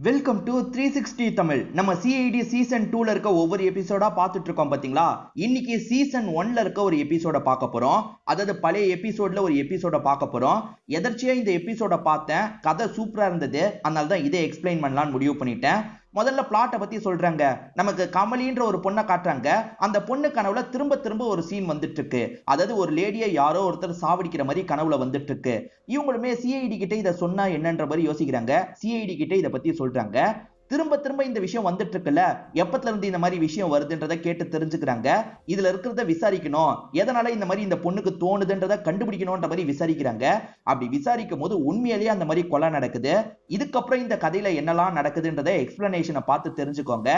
Welcome to 360 Tamil. நம்ம CID season 2ல இருக்க ஒவ்வொரு எபிசோடா பார்த்துட்டு இருக்கோம் பாத்தீங்களா. இன்னைக்கு சீசன் 1ல இருக்க ஒரு எபிசோட பார்க்க போறோம். அதாவது பழைய எபிசோட்ல ஒரு எபிசோட பார்க்க போறோம். எதர்ச்சியா இந்த எபிசோட பார்த்தேன், கதை சூப்பரா இருந்தது, அதனால தான் இதை எக்ஸ்பிளைன் பண்ணலாம்னு முடிவு பண்ணிட்டேன். முதல்ல பிளாட்டை பத்தி சொல்றாங்க. நமக்கு கமலின்ற ஒரு பொண்ணை காட்டுறாங்க. அந்த பொண்ணு கனவுல திரும்ப திரும்ப ஒரு சீன் வந்துட்டு இருக்கு. அதாவது ஒரு லேடியை யாரோ ஒருத்தர் சாவடிக்கிற மாதிரி கனவுல வந்துட்டு இருக்கு. இவங்களுமே சிஐடி கிட்ட இதை சொன்னா என்னன்ற மாதிரி யோசிக்கிறாங்க. சிஐடி கிட்ட இதை பத்தி சொல்றாங்க. திரும்ப திரும்ப இந்த விஷயம் வந்துட்டு இருக்குல்ல, எப்பத்துல இருந்து இந்த மாதிரி விஷயம் வருதுன்றதை கேட்டு தெரிஞ்சுக்கிறாங்க. இதுல இருக்கிறத விசாரிக்கணும், எதனால இந்த மாதிரி இந்த பொண்ணுக்கு தோணுதுன்றதை கண்டுபிடிக்கணும்ன்ற மாதிரி விசாரிக்கிறாங்க. அப்படி விசாரிக்கும் போது உண்மையிலேயே அந்த மாதிரி கொலை நடக்குது. இதுக்கப்புறம் இந்த கதையில என்னெல்லாம் நடக்குதுன்றதை எக்ஸ்பிளனேஷனை பார்த்து தெரிஞ்சுக்கோங்க.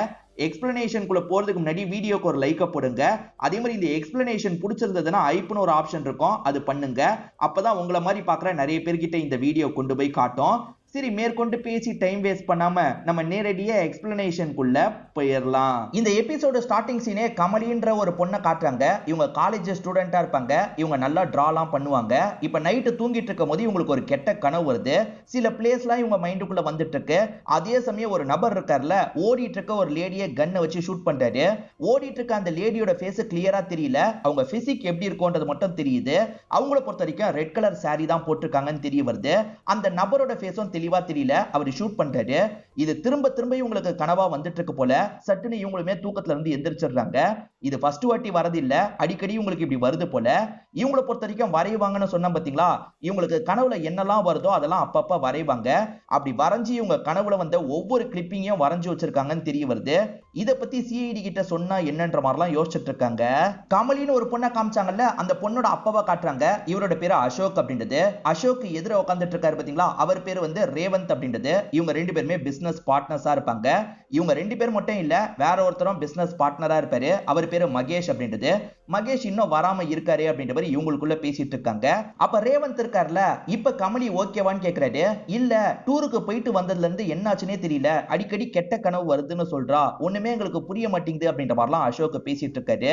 எக்ஸ்பிளனேஷனுக்குள்ள போறதுக்கு முன்னாடி வீடியோக்கு ஒரு லைக்க போடுங்க. அதே மாதிரி இந்த எக்ஸ்பிளனேஷன் பிடிச்சிருந்ததுன்னா ஐப்னு ஒரு ஆப்ஷன் இருக்கும், அது பண்ணுங்க. அப்பதான் உங்களை மாதிரி பாக்குற நிறைய பேர்கிட்ட இந்த வீடியோ கொண்டு போய் காட்டும். சரி, மேற்கொண்டு பேசி டைம் வேஸ்ட் பண்ணாம நம்ம நேரடியா எக்ஸ்பிளனேஷனுக்குள்ள போயிடலாம். இந்த எபிசோடு ஸ்டார்டிங் சீனே கமலின்ற ஒரு பொண்ணை காட்டுறாங்க. இவங்க காலேஜ் ஸ்டூடெண்டா இருப்பாங்க. இவங்க நல்லா டிராலாம் பண்ணுவாங்க. இப்ப நைட்டு தூங்கிட்டு இருக்கும் போது இவங்களுக்கு ஒரு கெட்ட கனவு வருது. சில பிளேஸ்லாம் இவங்க மைண்டுக்குள்ள வந்துட்டு இருக்கு. அதே சமயம் ஒரு நபர் இருக்கார்ல, ஓடிட்டு இருக்க ஒரு லேடியை கன்னை வச்சு ஷூட் பண்றாரு. ஓடிட்டு இருக்க அந்த லேடியோட ஃபேஸ் கிளியரா தெரியல, அவங்க பிசிக் எப்படி இருக்கும்ன்றது மட்டும் தெரியுது. அவங்கள பொறுத்த வரைக்கும் ரெட் கலர் சாரி தான் போட்டிருக்காங்கன்னு தெரிய வருது. அந்த நபரோட ஃபேஸும் தெளிவா தெரியல, அவர் ஷூட் பண்றாரு. இது திரும்ப திரும்ப இவங்களுக்கு கனவா வந்துட்டு இருக்கு போல. சட்டுன்னு இவங்களுமே தூக்கத்துல இருந்து எந்திரிச்சிடுறாங்க. இது ஃபர்ஸ்ட் வாட்டி வரது இல்ல, அடிக்கடி இவங்களுக்கு இப்படி வருது போல. இவங்களை பொறுத்த வரைக்கும் வரைவாங்கன்னு சொன்னா பாத்தீங்களா, இவங்களுக்கு கனவுல என்னெல்லாம் வருதோ அதெல்லாம் அப்பப்ப வரைவாங்க. அப்படி வரைஞ்சி இவங்க கனவுல வந்த ஒவ்வொரு கிளிப்பிங்கையும் வரைஞ்சு வச்சிருக்காங்கன்னு தெரிய வருது. இத பத்தி சிஐடி கிட்ட சொன்னா என்னன்ற மாதிரிலாம் யோசிச்சுட்டு இருக்காங்க. கமலின்னு ஒரு பொண்ணை காமிச்சாங்கல்ல, அந்த பொண்ணோட அப்பாவை காட்டுறாங்க. இவரோட பேரு அசோக் அப்படின்றது. அசோக் எதிர உட்காந்துட்டு இருக்காரு பாத்தீங்களா, அவர் பேரு வந்து ரேவந்த் அப்படின்றது. இவங்க ரெண்டு பேருமே பிசினஸ் பார்ட்னர்ஸா இருப்பாங்க. இவங்க ரெண்டு பேர் மட்டும் இல்ல, வேற ஒருத்தரும் பிசினஸ் பார்ட்னரா இருப்பாரு. அவர் பேரு மகேஷ் அப்படின்றது. மகேஷ் இன்னும் வராம இருக்காரு அப்படின்ற மாதிரி இவங்களுக்குள்ள பேசிட்டு இருக்காங்க. அப்ப ரேவந்த் இருக்காருல, இப்ப கமலி ஓகேவான்னு கேக்குறாரு. இல்ல, டூருக்கு போயிட்டு வந்ததுல இருந்து என்னாச்சுன்னே தெரியல, அடிக்கடி கெட்ட கனவு வருதுன்னு சொல்றா, ஒண்ணுமே எங்களுக்கு புரிய மாட்டேங்குது அப்படின்ற மாதிரிலாம் அசோக் பேசிட்டு இருக்காரு.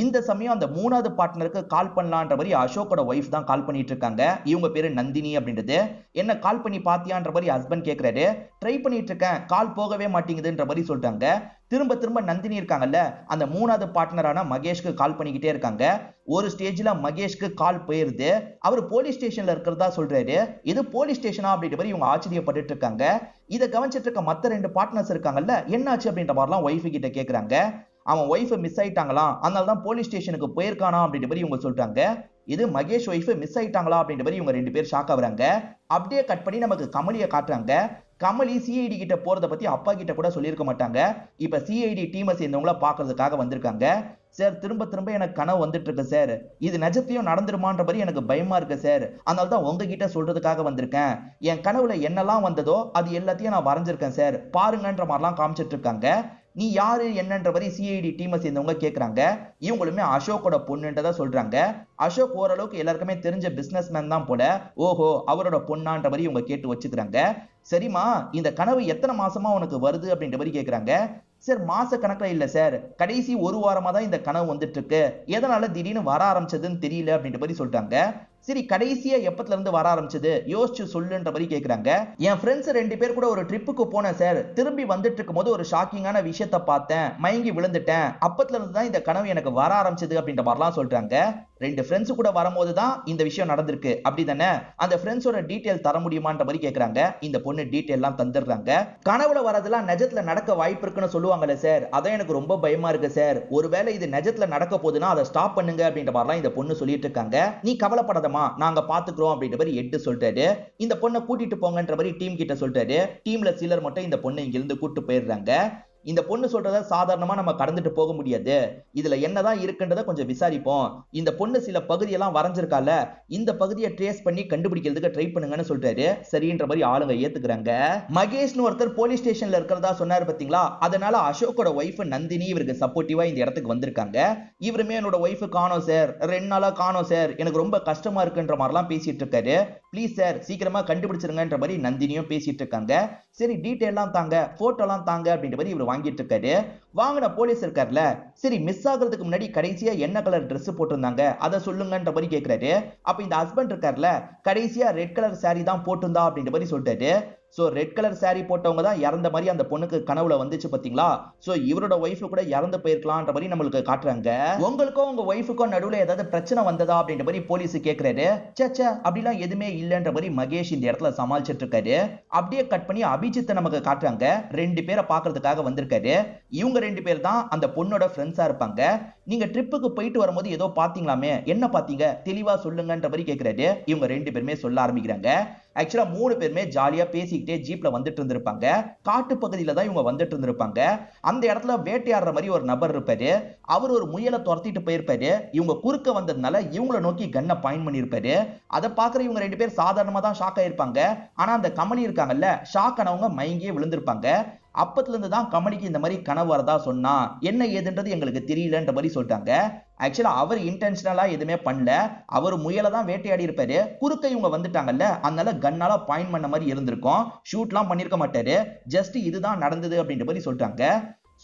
இந்த சமயம் அந்த மூணாவது பார்ட்னருக்கு கால் பண்ணலான்ற மாதிரி அசோக்கோட ஒய்ஃப் தான் கால் பண்ணிட்டு இருக்காங்க. இவங்க பேரு நந்தினி அப்படின்றது. என்ன கால் பண்ணி பாத்தியான்ற மாதிரி ஹஸ்பண்ட் கேக்குறாரு. ட்ரை பண்ணிட்டு இருக்கேன், கால் போகவே மாட்டேங்குதுன்ற மாதிரி சொல்றாங்க. திரும்ப திரும்ப நந்தினி இருக்காங்கல்ல, அந்த மூணாவது பார்ட்னரான மகேஷ்க்கு கால் பண்ணிக்கிட்டே இருக்காங்க. ஒரு ஸ்டேஜ்ல மகேஷ்க்கு கால் போயிருது. அவர் போலீஸ் ஸ்டேஷன்ல இருக்கிறதா சொல்றாரு. இது போலீஸ் ஸ்டேஷனா அப்படின்ற மாதிரி இவங்க ஆச்சரியப்பட்டு இருக்காங்க. இதை கவனிச்சிட்டு இருக்க மத்த ரெண்டு பார்ட்னர்ஸ் இருக்காங்கல்ல, என்னாச்சு அப்படின்ற மாதிரிலாம் ஒய்ஃபு கிட்ட கேக்குறாங்க. அவன் ஒய்ஃபை மிஸ் ஆயிட்டாங்களாம், அதனால தான் போலீஸ் ஸ்டேஷனுக்கு போயிருக்கானா அப்படின்ற மாதிரி இவங்க சொல்றாங்க. இது மகேஷ் ஒய்ஃப் மிஸ் ஆயிட்டாங்களா அப்படின்ற மாதிரி இவங்க ரெண்டு பேர் ஷாக் ஆகுறாங்க. அப்படியே கட் பண்ணி நமக்கு கமலியை காட்டுறாங்க. கமலி சிஐடி கிட்ட போறத பத்தி அப்பா கிட்ட கூட சொல்லியிருக்க மாட்டாங்க. இப்ப சிஐடி டீமை சேர்ந்தவங்கள பாக்குறதுக்காக வந்திருக்காங்க. சார், திரும்ப திரும்ப எனக்கு கனவு வந்துட்டு இருக்கு சார், இது நிஜத்தையும் நடந்துருமான்ற மாதிரி எனக்கு பயமா இருக்கு சார், அதனால தான் உங்ககிட்ட சொல்றதுக்காக வந்திருக்கேன். என் கனவுல என்னெல்லாம் வந்ததோ அது எல்லாத்தையும் நான் வரைஞ்சிருக்கேன் சார், பாருங்கன்ற மாதிரிலாம் காமிச்சிட்டு இருக்காங்க. நீ யாரு என்னன்ற மாதிரி சிஐடி டீமை சேர்ந்தவங்க கேக்குறாங்க. இவங்களுமே அசோக்கோட பொண்ணுன்றதா சொல்றாங்க. அசோக் ஓரளவுக்கு எல்லாருக்குமே தெரிஞ்ச பிசினஸ் மேன் தான் போல. ஓஹோ, அவரோட பொண்ணான்ற மாதிரி இவங்க கேட்டு வச்சுக்கிறாங்க. சரிம்மா, இந்த கனவு எத்தனை மாசமா உனக்கு வருது அப்படின்ற மாதிரி கேக்குறாங்க. சார், மாச கணக்குல இல்ல சார், கடைசி ஒரு வாரமா தான் இந்த கனவு வந்துட்டு இருக்கு, எதனால திடீர்னு வர ஆரம்பிச்சதுன்னு தெரியல அப்படின்ற மாதிரி சொல்றாங்க. சரி, கடைசியா எப்பத்துல இருந்து வர ஆரம்பிச்சது யோசிச்சு சொல்லுன்ற மாதிரி கேக்குறாங்க. என் ஃப்ரெண்ட்ஸ் ரெண்டு பேர் கூட ஒரு ட்ரிப்புக்கு போனேன் சார், திரும்பி வந்துட்டு இருக்கும் போது ஒரு ஷாக்கிங்கான விஷயத்த பார்த்தேன், மயங்கி விழுந்துட்டேன், அப்பத்துல இருந்து தான் இந்த கனவு எனக்கு வர ஆரம்பிச்சது அப்படின்ற மாதிரிலாம் சொல்றாங்க. ரெண்டு ஃப்ரெண்ட்ஸ் கூட வரும்போது தான் இந்த விஷயம் நடந்திருக்கு அப்படிதானே, அந்த ஃப்ரெண்ட்ஸோட டீடைல் தர முடியுமான்ற மாதிரி கேக்குறாங்க. இந்த பொண்ணு டீடைல் எல்லாம் தந்துடுறாங்க. கனவுல வரதெல்லாம் நிஜத்துல நடக்க வாய்ப்பு இருக்குன்னு சொல்லுவாங்கல்ல சார், அதான் எனக்கு ரொம்ப பயமா இருக்கு சார், ஒருவேளை இது நிஜத்துல நடக்க போகுதுன்னா அதை ஸ்டாப் பண்ணுங்க அப்படின்ற மாதிரிலாம் இந்த பொண்ணு சொல்லிட்டு இருக்காங்க. நீ கவலைப்படாத, நாங்க பாத்துக்கிறோம் அப்படின்ற மாதிரி எட்டு சொல்றாரு. இந்த பொண்ணை கூட்டிட்டு போங்கன்ற மாதிரி டீம் கிட்ட சொல்றாரு. டீம்ல சிலர் மட்டும் இந்த பொண்ணை இங்கிருந்து கூட்டு போயிடுறாங்க. இந்த பொண்ணு சொல்றத சாதாரணமா நம்ம கடந்துட்டு போக முடியாது, இதுல என்னதான் இருக்குன்றத கொஞ்சம் விசாரிப்போம். இந்த பொண்ணு சில பகுதியெல்லாம் வரைஞ்சிருக்கால, இந்த பகுதியை ட்ரேஸ் பண்ணி கண்டுபிடிக்கிறதுக்கு ட்ரை பண்ணுங்கன்னு சொல்றாரு. சரின்ற மாதிரி ஆளுங்க ஏத்துக்கிறாங்க. மகேஷ்னு ஒருத்தர் போலீஸ் ஸ்டேஷன்ல இருக்கிறதா சொன்னாரு பாத்தீங்களா, அதனால அசோக்கோட ஒய்ஃப் நந்தினி இவருக்கு சப்போர்ட்டிவா இந்த இடத்துக்கு வந்திருக்காங்க. இவருமே என்னோட ஒய்ஃப் காணோம் சார், 2 நாளா காணோம் சார், எனக்கு ரொம்ப கஷ்டமா இருக்குன்ற மாதிரிலாம் பேசிட்டு இருக்காரு. ப்ளீஸ் சார், சீக்கிரமா கண்டுபிடிச்சிருங்கன்ற மாதிரி நந்தினியும் பேசிட்டு இருக்காங்க. சரி, டீடைல்லாம் தாங்க, போட்டோலாம் தாங்க அப்படின்ற மாதிரி இவர் வாங்கிட்டு இருக்காரு. வாங்கின போலீஸ் இருக்காருல, சரி மிஸ் ஆகிறதுக்கு முன்னாடி கடைசியா என்ன கலர் Dress போட்டிருந்தாங்க அதை சொல்லுங்கன்ற மாதிரி கேக்குறாரு. அப்ப இந்த ஹஸ்பண்ட் இருக்காருல, கடைசியா ரெட் கலர் சாரி தான் போட்டிருந்தா அப்படின்ற மாதிரி சொல்லிட்டாரு. சோ ரெட் கலர் saree போட்டவங்க தான் இறந்த மாதிரி அந்த பொண்ணுக்கு கனவுல வந்துச்சு பாத்தீங்களா. சோ இவரோட ஒய்ஃப் கூட இறந்து போயிருக்கலாம்ன்ற மாதிரி நம்மளுக்கு காட்டுறாங்க. உங்களுக்கும் உங்க ஒய்ஃபுக்கும் நடுவுல ஏதாவது பிரச்சனை வந்ததா அப்படின்ற மாதிரி போலீஸ் கேக்குறாரு. சே அப்படிலாம் எதுவுமே இல்லன்ற மாதிரி மகேஷ் இந்த இடத்துல சமாளிச்சிட்டு இருக்காரு. அப்படியே கட் பண்ணி அபிஜித் நமக்கு காட்டுறாங்க. ரெண்டு பேரை பாக்குறதுக்காக வந்திருக்காரு. இவங்க ரெண்டு பேர் தான் அந்த பொண்ணோட ஃப்ரெண்ட்ஸா இருப்பாங்க. நீங்க ட்ரிப்புக்கு போயிட்டு வரும்போது ஏதோ பாத்தீங்களாமே, என்ன பாத்தீங்க தெளிவா சொல்லுங்கன்ற மாதிரி கேக்குறாரு. இவங்க ரெண்டு பேருமே சொல்ல ஆரம்பிக்கிறாங்க. ஆக்சுவலா மூணு பேருமே ஜாலியா பேசிக்கிட்டே ஜீப்ல வந்துட்டு இருந்திருப்பாங்க. காட்டு பகுதியில தான் இவங்க வந்துட்டு இருந்திருப்பாங்க. அந்த இடத்துல வேட்டையாடுற மாதிரி ஒரு நபர் இருப்பாரு. அவர் ஒரு முயலை துரத்திட்டு போயிருப்பாரு. இவங்க குறுக்க வந்ததுனால இவங்கள நோக்கி கன்னை பாயிண்ட் பண்ணிருப்பாரு. அதை பாக்குற இவங்க ரெண்டு பேர் சாதாரணமா தான் ஷாக் ஆயிருப்பாங்க. ஆனா அந்த கமலி இருக்காங்கல்ல, ஷாக் ஆனவங்க மயங்கியே விழுந்திருப்பாங்க. அப்பத்துல இருந்து தான் கமலிக்கு இந்த மாதிரி கனவு வரதா சொன்னா, என்ன ஏதுன்றது எங்களுக்கு தெரியலன்ற மாதிரி சொல்லிட்டாங்க. ஆக்சுவலா அவர் இன்டென்ஷனலா எதுவுமே பண்ணல. அவர் முயலை தான் வேட்டையாடி இருப்பாரு. குறுக்க இவங்க வந்துட்டாங்கல்ல, அதனால கன்னால பாயிண்ட் பண்ண மாதிரி இருந்திருக்கும். ஷூட்லாம் பண்ணிருக்க மாட்டாரு. ஜஸ்ட் இதுதான் நடந்தது அப்படின்ற மாதிரி சொல்லிட்டாங்க.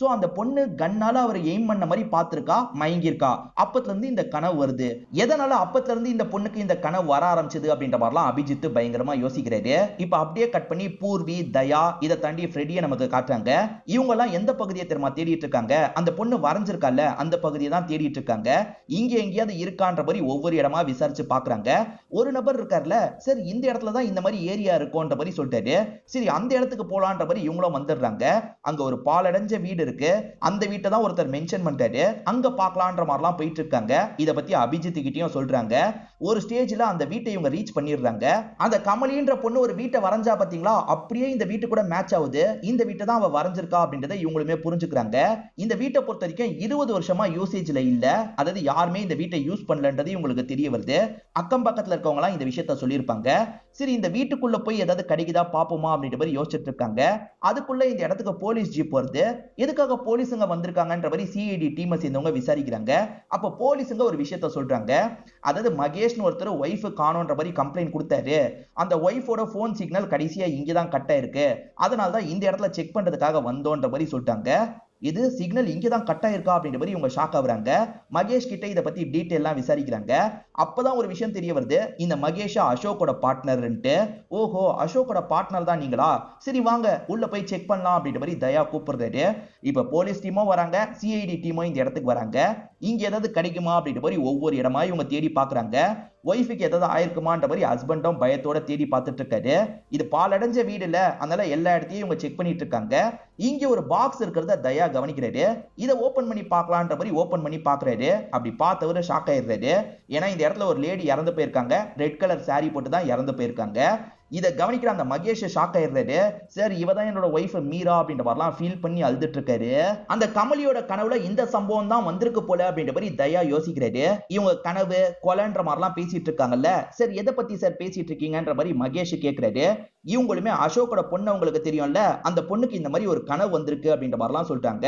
சோ அந்த பொண்ணு கன்னால அவர் எய்ம் பண்ண மாதிரி பார்த்திருக்கா, மயங்கிருக்கா. அப்பத்துல இருந்து இந்த கனவு வருது. எதனால அப்பத்துல இருந்து இந்த பொண்ணுக்கு இந்த கனவு வர ஆரம்பிச்சது அப்படின்ற மாதிரிலாம் அபிஜித் பயங்கரமா யோசிக்கிறாரு. இப்ப அப்படியே கட் பண்ணி பூர்வி, தயா, இதை தாண்டி ஃப்ரெடியை நமக்கு காட்டுறாங்க. இவங்க எல்லாம் எந்த பகுதியை தெரியுமா தேடிட்டு இருக்காங்க? அந்த பொண்ணு வரைஞ்சிருக்கால அந்த பகுதியை தான் தேடிட்டு இருக்காங்க. இங்க எங்கேயாவது இருக்கான்ற மாதிரி ஒவ்வொரு இடமா விசாரிச்சு பாக்குறாங்க. ஒரு நபர் இருக்காருல, சரி இந்த இடத்துல தான் இந்த மாதிரி ஏரியா இருக்கும்ன்ற மாதிரி சொல்லிட்டாரு. சரி அந்த இடத்துக்கு போலான்ற மாதிரி இவங்களும் வந்துடுறாங்க. அங்க ஒரு பாலடைஞ்ச வீடு இருக்கு. அந்த வீட்டை தான் ஒருத்தர் மென்ஷன் பண்றாரு. அங்க பார்க்கலான்ற மாதிரிலாம் போயிட்டு இருக்காங்க. இத பத்தி அபிஜித் கிட்டயும் சொல்றாங்க. ஒரு ஸ்டேஜ்ல அந்த வீட்டை இவங்க ரீச் பண்ணிடுறாங்க. அந்த கமலின்ற பொண்ணு ஒரு வீட்டை வரைஞ்சா பாத்தீங்களா, அப்படியே இந்த வீட்டு கூட மேட்ச் ஆகுது. இந்த வீட்டை தான் அவ வரைஞ்சிருக்கா அப்படின்றத இவங்களுமே புரிஞ்சுக்கிறாங்க. இந்த வீட்டை பொறுத்த வரைக்கும் 20 வருஷமா யூசேஜ்ல இல்ல. அதாவது யாருமே இந்த வீட்டை யூஸ் பண்ணலன்றது இவங்களுக்கு தெரிய வருது. அக்கம் பக்கத்துல இருக்கவங்க எல்லாம் இந்த விஷயத்த சொல்லியிருப்பாங்க. சரி இந்த வீட்டுக்குள்ள போய் ஏதாவது கிடைக்குதா பாப்போமா அப்படின்ற மாதிரி யோசிச்சுட்டு இருக்காங்க. அதுக்குள்ள இந்த இடத்துக்கு போலீஸ் ஜீப் வருது. எதுக்காக போலீஸுங்க வந்திருக்காங்கன்ற மாதிரி சிஐடி டீமை சேர்ந்தவங்க விசாரிக்கிறாங்க. அப்ப போலீஸுங்க ஒரு விஷயத்த சொல்றாங்க. அதாவது மகேஷ்னு ஒருத்தர் ஒய்ஃப் காணோன்ற மாதிரி கம்ப்ளைண்ட் கொடுத்தாரு. அந்த ஒய்ஃபோட போன் சிக்னல் கடைசியா இங்கதான் கட் ஆயிருக்கு. அதனால தான் இந்த இடத்துல செக் பண்றதுக்காக வந்தோன்ற மாதிரி சொல்லிட்டாங்க. இது சிக்னல் இங்க தான் கட் ஆயிருக்கா அப்படின்ற மாதிரி இவங்க ஷாக் ஆகுறாங்க. மகேஷ் கிட்ட இத பத்தி டீடைல்லாம் விசாரிக்கிறாங்க. அப்பதான் ஒரு விஷயம் தெரிய வருது. இந்த மகேஷா அசோக்கோட பார்ட்னர்ன்ட்டு. ஓஹோ, அசோக்கோட பார்ட்னர் தான் நீங்களா? சரி வாங்க உள்ள போய் செக் பண்ணலாம் அப்படின்ற மாதிரி தயா கூப்பிடுறாரு. இப்ப போலீஸ் டீமும் வராங்க, சிஐடி டீமும் இந்த இடத்துக்கு வராங்க. இங்க ஏதாவது கிடைக்குமா அப்படின்ற மாதிரி ஒவ்வொரு இடமா இவங்க தேடி பாக்குறாங்க. ஒய்ஃபுக்கு ஏதாவது ஆயிருக்குமான்ற மாதிரி ஹஸ்பண்டும் பயத்தோட தேடி பார்த்துட்டு இருக்காரு. இது பாலடைஞ்ச வீடு இல்ல, அதனால எல்லா இடத்தையும் இவங்க செக் பண்ணிட்டு இருக்காங்க. இங்க ஒரு பாக்ஸ் இருக்கிறத தயா கவனிக்கிறாரு. இதை ஓபன் பண்ணி பார்க்கலான்ற மாதிரி ஓபன் பண்ணி பாக்குறாரு. அப்படி பார்த்தவரு ஷாக் ஆயிடுறாரு. ஏன்னா இந்த இடத்துல ஒரு லேடி இறந்து போயிருக்காங்க. ரெட் கலர் saree போட்டு தான் இறந்து போயிருக்காங்க. இதை கவனிக்கிற அந்த மகேஷ் ஷாக் ஆயிடுறாரு. சார் இவதான் என்னோட ஒய்ஃப் மீரா அப்படின்ற மாதிரிலாம் ஃபீல் பண்ணி அழுதுட்டு இருக்காரு. அந்த கமலியோட கனவுல இந்த சம்பவம் தான் வந்திருக்கு போல அப்படின்ற மாதிரி தயா யோசிக்கிறாரு. இவங்க கனவு கொலைன்ற மாதிரிலாம் பேசிட்டு இருக்காங்கல்ல, சார் எதை பத்தி சார் பேசிட்டு இருக்கீங்கன்ற மாதிரி மகேஷ் கேட்கிறாரு. இவங்களுமே அசோக்கோட பொண்ணு உங்களுக்கு தெரியும்ல, அந்த பொண்ணுக்கு இந்த மாதிரி ஒரு கனவு வந்திருக்கு அப்படின்ற மாதிரிலாம் சொல்லிட்டாங்க.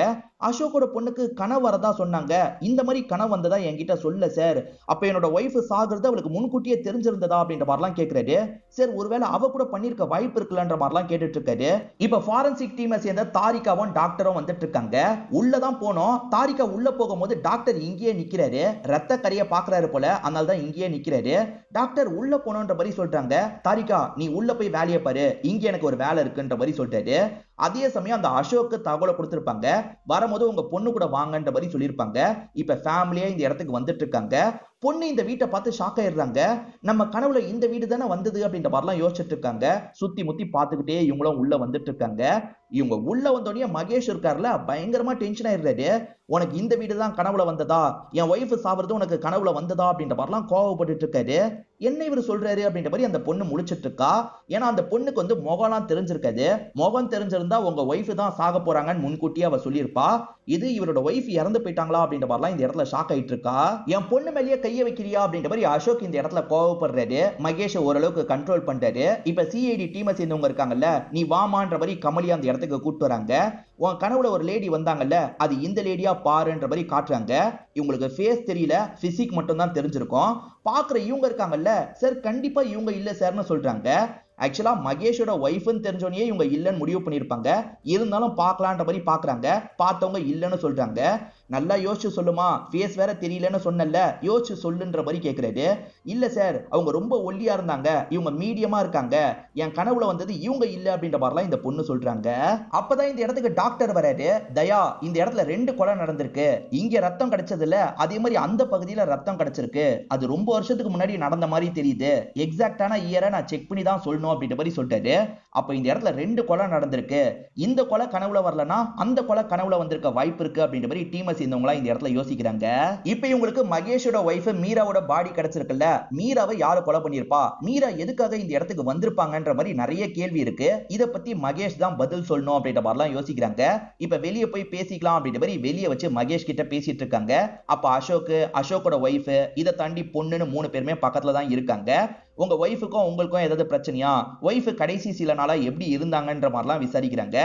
அசோக்கோட பொண்ணுக்கு கனவு வரதா சொன்னாங்க. இந்த மாதிரி கனவு வந்ததா என்கிட்ட சொல்ல சார். அப்ப என்னோட ஒய்ஃப் சாகுறது அவளுக்கு முன்கூட்டியே தெரிஞ்சிருந்ததா அப்படின்ற மாதிரிலாம் கேட்கிறாரு. சார் ஒருவேளை அவ கூட பண்ணிருக்க வாய்ப்பு இருக்குல்லன்ற மாதிரிலாம் கேட்டுட்டு இருக்காரு. இப்ப ஃபாரன்சிக் டீமை சேர்ந்த தாரிகாவும் டாக்டரும் வந்துட்டு இருக்காங்க. உள்ளதான் போனோம். தாரிகா உள்ள போகும்போது டாக்டர் இங்கேயே நிக்கிறாரு. ரத்த கரையை பாக்குறாரு போல, அதனால தான் இங்கேயே நிக்கிறாரு. டாக்டர் உள்ள போனோன்ற மாதிரி சொல்றாங்க. தாரிகா நீ உள்ள போய் வேலையை பாரு, இங்க எனக்கு ஒரு வேலை இருக்குன்ற மாதிரி சொல்லிட்டாரு. அதே சமயம் அந்த அசோக்கு தகவலை கொடுத்திருப்பாங்க. வரும்போது உங்க பொண்ணு கூட வாங்கன்ற மாதிரி சொல்லியிருப்பாங்க. இப்ப ஃபேமிலியா இந்த இடத்துக்கு வந்துட்டு இருக்காங்க. பொண்ணு இந்த வீட்டை பார்த்து ஷாக் ஆயிடுறாங்க. நம்ம கனவுல இந்த வீடு தானே வந்தது அப்படின்ற மாதிரிலாம் யோசிச்சுட்டு இருக்காங்க. சுத்தி முத்தி பார்த்துக்கிட்டே இவங்களும் உள்ள வந்துட்டு இருக்காங்க. இவங்க உள்ள வந்தோடனே மகேஷ் இருக்காருல, பயங்கரமா டென்ஷன் ஆயிடுறாரு. உனக்கு இந்த வீடு தான் கனவுல வந்ததா, என் ஒய்ஃப் சாப்பிடுறது உனக்கு கனவுல வந்ததா அப்படின்ற மாதிரிலாம் கோவப்பட்டு இருக்காரு. என்ன இவர் சொல்றாரு அப்படின்ற மாதிரி அந்த பொண்ணு முழிச்சிட்டு இருக்கா. ஏன்னா அந்த பொண்ணுக்கு வந்து முகம்லாம் தெரிஞ்சிருக்காது. முகம் தெரிஞ்சிருந்தா உங்க ஒய்ஃப் தான் சாக போறாங்கன்னு முன்கூட்டியே அவ சொல்லியிருப்பா. இது இவரோட ஒய்ஃப் இறந்து போயிட்டாங்களா அப்படின்ற மாதிரிலாம் இந்த இடத்துல ஷாக் ஆயிட்டு இருக்கா. என் பொண்ணு மேலேயே கைய வைக்கிறியா அப்படின்ற மாதிரி அசோக் இந்த இடத்துல கோவப்படுறாரு. மகேஷ் ஓரளவுக்கு கண்ட்ரோல் பண்றாரு. இப்ப சிஐடி டீமை சேர்ந்தவங்க இருக்காங்கல்ல, நீ வாமான்ற மாதிரி கமலியா அந்த இடத்துக்கு கூட்டு வராங்க. உன் கனவுல ஒரு லேடி வந்தாங்கல்ல, அது இந்த லேடியா பாருன்ற மாதிரி காட்டுறாங்க. இவங்களுக்கு ஃபேஸ் தெரியல, பிசிக் மட்டும் தான் தெரிஞ்சிருக்கும். பாக்குற இவங்க இருக்காங்கல்ல, சார் கண்டிப்பா இவங்க இல்ல சார்னு சொல்றாங்க. ஆக்சுவலா மகேஷோட ஒய்ஃப்னு தெரிஞ்சோனே இவங்க இல்லன்னு முடிவு பண்ணிருப்பாங்க. இருந்தாலும் பார்க்கலான்ற மாதிரி பாக்குறாங்க. பார்த்தவங்க இல்லன்னு சொல்றாங்க. நல்லா யோசிச்சு சொல்லுமா, ஃபேஸ் வேற தெரியலன்னு சொன்னல, யோசிச்சு சொல்லுன்ற மாதிரி கேக்குறாரு. இல்ல சார், அவங்க ரொம்ப ஒல்லியா இருந்தாங்க, இவங்க மீடியமா இருக்காங்க, என் கனவுல வந்தது இவங்க இல்ல அப்படின்ற மாதிரிலாம் இந்த பொண்ணு சொல்றாங்க. அப்பதான் இந்த இடத்துக்கு டாக்டர் வராரு. தயா, இந்த இடத்துல 2 கொலை நடந்திருக்கு, இங்க ரத்தம் கிடைச்சதுல அதே மாதிரி அந்த பகுதியில ரத்தம் கிடைச்சிருக்கு, அது ரொம்ப வருஷத்துக்கு முன்னாடி நடந்த மாதிரி தெரியுது, எக்ஸாக்டான இயரை நான் செக் பண்ணி தான் சொல்லணும் அப்படின்ற மாதிரி சொல்லிட்டாரு. அப்ப இந்த இடத்துல 2 கொலை நடந்திருக்கு, இந்த கொலை கனவுல வரலனா அந்த கொலை கனவுல வந்திருக்க வாய்ப்பு இருக்கு அப்படின்ற மாதிரி டீமை சேர்ந்தவங்களா இந்த இடத்துல யோசிக்கிறாங்க. இப்ப இவங்களுக்கு மகேஷோட ஒய்ஃப் மீராவோட பாடி கிடைச்சிருக்குல்ல, மீராவை யாரு கொலை பண்ணிருப்பா, மீரா எதுக்காக இந்த இடத்துக்கு வந்திருப்பாங்கன்ற மாதிரி நிறைய கேள்வி இருக்கு. இத பத்தி மகேஷ் தான் பதில் சொல்லணும் அப்படின்ற மாதிரிலாம் யோசிக்கிறாங்க. இப்ப வெளியே போய் பேசிக்கலாம் அப்படின்ற மாதிரி வெளியே வச்சு மகேஷ் கிட்ட பேசிட்டு இருக்காங்க. அப்ப அசோக்கோட ஒய்ஃப், இதை தாண்டி பொண்ணுன்னு 3 பேருமே பக்கத்துல தான் இருக்காங்க. உங்க ஒய்ஃபுக்கும் உங்களுக்கும் ஏதாவது பிரச்சனையா, ஒய்ஃப் கடைசி சில நாளா எப்படி இருந்தாங்கன்ற மாதிரிலாம் விசாரிக்கிறாங்க.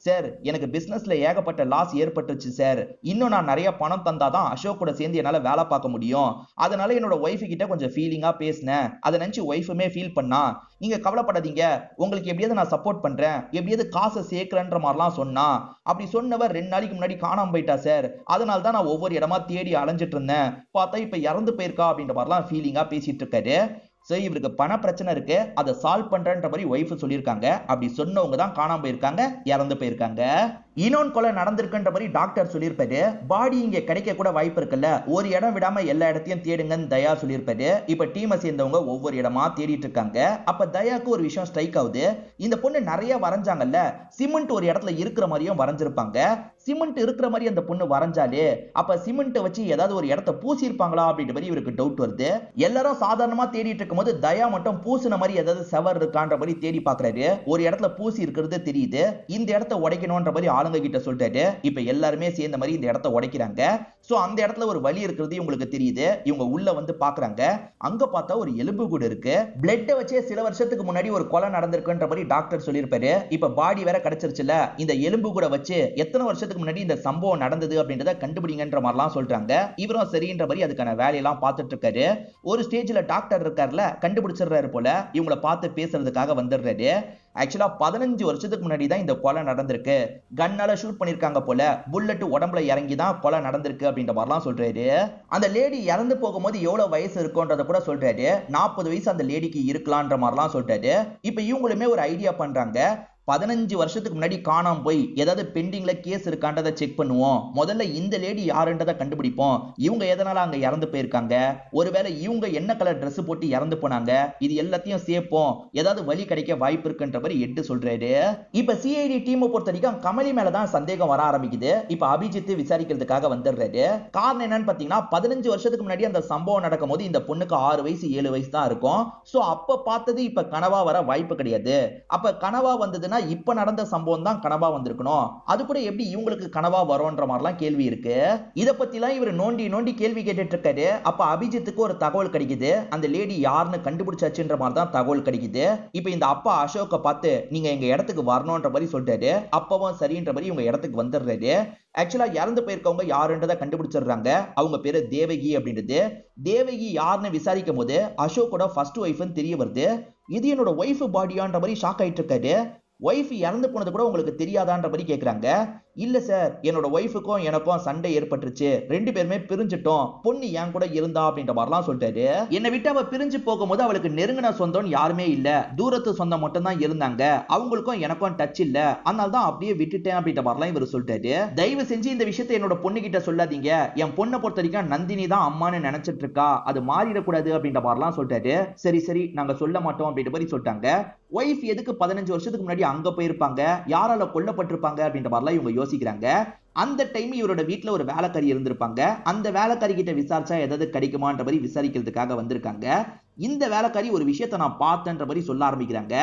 சார், எனக்கு பிசினஸ்ல ஏகப்பட்ட லாஸ் ஏற்பட்டுச்சு சார், இன்னும் நான் நிறைய பணம் தந்தாதான் அசோக் கூட சேர்ந்து என்னால வேலை பார்க்க முடியும், அதனால என்னோட ஒய்ஃப் கிட்ட கொஞ்சம் ஃபீலிங்கா பேசினேன், அதை நினைச்சு ஒய்ஃபுமே ஃபீல் பண்ணா, நீங்க கவலைப்படாதீங்க, உங்களுக்கு எப்படியாவது நான் சப்போர்ட் பண்றேன், எப்படியாவது காசை சேர்க்கிறேன்ற மாதிரிலாம் சொன்னா. அப்படி சொன்னவர் 2 நாளைக்கு முன்னாடி காணாம போயிட்டா சார், அதனால தான் நான் ஒவ்வொரு இடமா தேடி அலைஞ்சிட்டு இருந்தேன், பார்த்தா இப்ப இறந்து போயிருக்கா அப்படின்ற மாதிரிலாம் ஃபீலிங்கா பேசிட்டு இருக்காரு. சோ இவருக்கு பண பிரச்சனை இருக்கு, அதை சால்வ் பண்றன்ற மாதிரி ஒய்ஃப் சொல்லியிருக்காங்க. அப்படி சொன்னவங்க தான் காணாம போயிருக்காங்க, இறந்து போயிருக்காங்க. இன்னொன்னு கொலை நடந்திருக்குன்ற மாதிரி டாக்டர் சொல்லியிருப்பாரு. பாடி இங்க கிடைக்க கூட வாய்ப்பு இருக்குல்ல, ஒரு இடம் விடாம எல்லா இடத்தையும் தேடுங்கன்னு தயா சொல்லியிருப்பாரு. இப்ப டீமை சேர்ந்தவங்க ஒவ்வொரு இடமா தேடிட்டு இருக்காங்க. அப்ப தயாக்கு ஒரு விஷயம் ஸ்ட்ரைக் ஆகுது. இந்த பொண்ணு நிறைய வரைஞ்சாங்கல்ல, சிமெண்ட் ஒரு இடத்துல இருக்கிற மாதிரியும் வரைஞ்சிருப்பாங்க. சிமெண்ட் இருக்கிற மாதிரி அந்த பொண்ணு வரைஞ்சாலே அப்ப சிமெண்ட் வச்சு ஏதாவது ஒரு இடத்தை பூசி இருப்பாங்களா அப்படின்ற மாதிரி இவருக்கு டவுட் வருது. எல்லாரும் சாதாரணமா தேடிட்டு இருக்கும்போது தயா மட்டும் பூசின மாதிரி ஏதாவது செவர் இருக்கான்ற மாதிரி தேடி பாக்குறாரு. ஒரு இடத்துல பூசி இருக்கிறது தெரியுது. இந்த இடத்தை உடைக்கணும்ன்ற மாதிரி ஆளுங்க கிட்ட சொல்லிட்டாரு. இப்ப எல்லாருமே சேர்ந்த மாதிரி இந்த இடத்தை உடைக்கிறாங்க. சோ அந்த இடத்துல ஒரு வலி இருக்கிறது உங்களுக்கு தெரியுது. இவங்க உள்ள வந்து பாக்குறாங்க. அங்க பார்த்தா ஒரு எலும்பு கூடு இருக்கு. பிளட்ட வச்சே சில வருஷத்துக்கு முன்னாடி ஒரு கொலை நடந்திருக்குன்ற மாதிரி டாக்டர் சொல்லியிருப்பாரு. இப்ப பாடி வேற கிடைச்சிருச்சுல, இந்த எலும்பு கூட வச்சு எத்தனை வருஷத்துக்கு முன்னாடி இந்த சம்பவம் நடந்தது அப்படின்றத கண்டுபிடிங்கன்ற மாதிரிலாம் சொல்றாங்க. இவரும் சரின்ற மாதிரி அதுக்கான வேலையெல்லாம் பார்த்துட்டு இருக்காரு. ஒரு ஸ்டேஜ்ல டாக்டர் இருக்காருல, கண்டுபிடிச்சிடுறாரு போல, இவங்களை பார்த்து பேசுறதுக்காக வந்துடுறாரு. ஆக்சுவலா 15 வருஷத்துக்கு முன்னாடி தான் இந்த கொலை நடந்திருக்கு. கன்னால ஷூட் பண்ணிருக்காங்க போல, புல்லட் உடம்புல இறங்கி தான் கொலை நடந்திருக்கு அப்படின்ற மாதிரிலாம் சொல்றாரு. அந்த லேடி இறந்து போகும்போது எவ்வளவு வயசு இருக்கும்ன்றத கூட சொல்றாரு. 40 வயசு அந்த லேடிக்கு இருக்கலாம்ன்ற மாதிரிலாம் சொல்றாரு. இப்ப இவங்களுமே ஒரு ஐடியா பண்றாங்க. 15 வருஷத்துக்கு முன்னாடி காணாம போய் ஏதாவது பெண்டிங்ல கேஸ் இருக்கான்றதை செக் பண்ணுவோம். முதல்ல இந்த லேடி யாருன்றதை கண்டுபிடிப்போம். இவங்க எதனால அங்க இறந்து போயிருக்காங்க, ஒருவேளை இவங்க என்ன கலர் Dress போட்டு இறந்து போனாங்க, இது எல்லாத்தையும் சேர்ப்போம், ஏதாவது வழி கிடைக்க வாய்ப்பு இருக்குன்ற மாதிரி எட்டு சொல்றாரு. இப்ப சிஐடி டீமை பொறுத்த வரைக்கும் கமலி மேலதான் சந்தேகம் வர ஆரம்பிக்குது. இப்ப அபிஜித் விசாரிக்கிறதுக்காக வந்துடுறாரு. காரணம் என்னன்னு பாத்தீங்கன்னா, 15 வருஷத்துக்கு முன்னாடி அந்த சம்பவம் நடக்கும் போது இந்த பொண்ணுக்கு 6 வயசு 7 வயசு தான் இருக்கும். சோ அப்ப பார்த்தது இப்ப கனவா வர வாய்ப்பு கிடையாது. அப்ப கனவா வந்தது இப்ப நடந்த சம்பவம் தான் கனவா வந்திருக்கணும். அது கூட எப்படி இவங்களுக்கு கனவா வரும்ன்ற மாதிரிலாம் கேள்வி இருக்கு. இத பத்திலாம் இவர் நோண்டி கேள்வி கேட்டுட்டு இருக்காரு. அப்ப அபிஜித்துக்கு ஒரு தகவல் கிடைக்குது. அந்த லேடி யாருன்னு கண்டுபிடிச்சாச்சுன்ற மாதிரி தான் தகவல் கிடைக்குது. இப்ப இந்த அப்பா அசோக்க பார்த்து நீங்க எங்க இடத்துக்கு வரணும்ன்ற மாதிரி சொல்லிட்டாரு. அப்பவும் சரின்ற மாதிரி இவங்க இடத்துக்கு வந்துடுறாரு. ஆக்சுவலா இறந்து போயிருக்கவங்க யாருன்றதை கண்டுபிடிச்சிடுறாங்க. அவங்க பேரு தேவகி அப்படின்றது. தேவகி யாருன்னு விசாரிக்கும் போது அசோக்கோட ஃபர்ஸ்ட் ஒய்ஃப்னு தெரிய வருது. இது என்னோட ஒய்ஃப் பாடியான்ற மாதிரி ஷாக் ஆயிட்டு இருக்காரு. ஒய்ஃப் இறந்து போனது கூட உங்களுக்கு தெரியாதான்ற மாதிரி கேக்குறாங்க. இல்ல சார், என்னோட ஒய்ஃபுக்கும் எனக்கும் சண்டை ஏற்பட்டுருச்சு, 2 பேருமே பிரிஞ்சிட்டோம், பொண்ணு என் கூட இருந்தா அப்படின்ற மாதிரிலாம் சொல்லிட்டாரு. என்னை விட்டு அவ பிரிஞ்சு போகும்போது அவளுக்கு நெருங்கின சொந்தம் யாருமே இல்ல, தூரத்து சொந்தம் மட்டும் தான் இருந்தாங்க, அவங்களுக்கும் எனக்கும் டச் இல்ல, அதனால தான் அப்படியே விட்டுட்டேன் அப்படின்ற மாதிரிலாம் இவர் சொல்லிட்டாரு. தயவு செஞ்சு இந்த விஷயத்தை என்னோட பொண்ணு கிட்ட சொல்லாதீங்க, என் பொண்ணை பொறுத்த வரைக்கும் நந்தினி தான் அம்மான்னு நினைச்சிட்டு இருக்கா, அது மாறிடக்கூடாது அப்படின்ற மாதிரிலாம் சொல்லிட்டாரு. சரி நாங்க சொல்ல மாட்டோம் அப்படின்ற மாதிரி சொல்லிட்டாங்க. ஒய்ஃப் எதுக்கு 15 வருஷத்துக்கு முன்னாடி அங்க போயிருப்பாங்க, யாரால கொல்லப்பட்டிருப்பாங்க அப்படின்ற மாதிரிலாம் இவங்க யோசிக்கிறாங்க. அந்த டைம் இவரோட வீட்டுல ஒரு வேலைக்காரி இருந்திருப்பாங்க. அந்த வேலைக்காரி கிட்ட விசாரிச்சா ஏதாவது கிடைக்குமான்ற மாதிரி விசாரிக்கிறதுக்காக வந்திருக்காங்க. இந்த வேலைக்காரி ஒரு விஷயத்தை நான் பார்த்தேன்ற மாதிரி சொல்ல ஆரம்பிக்கிறாங்க.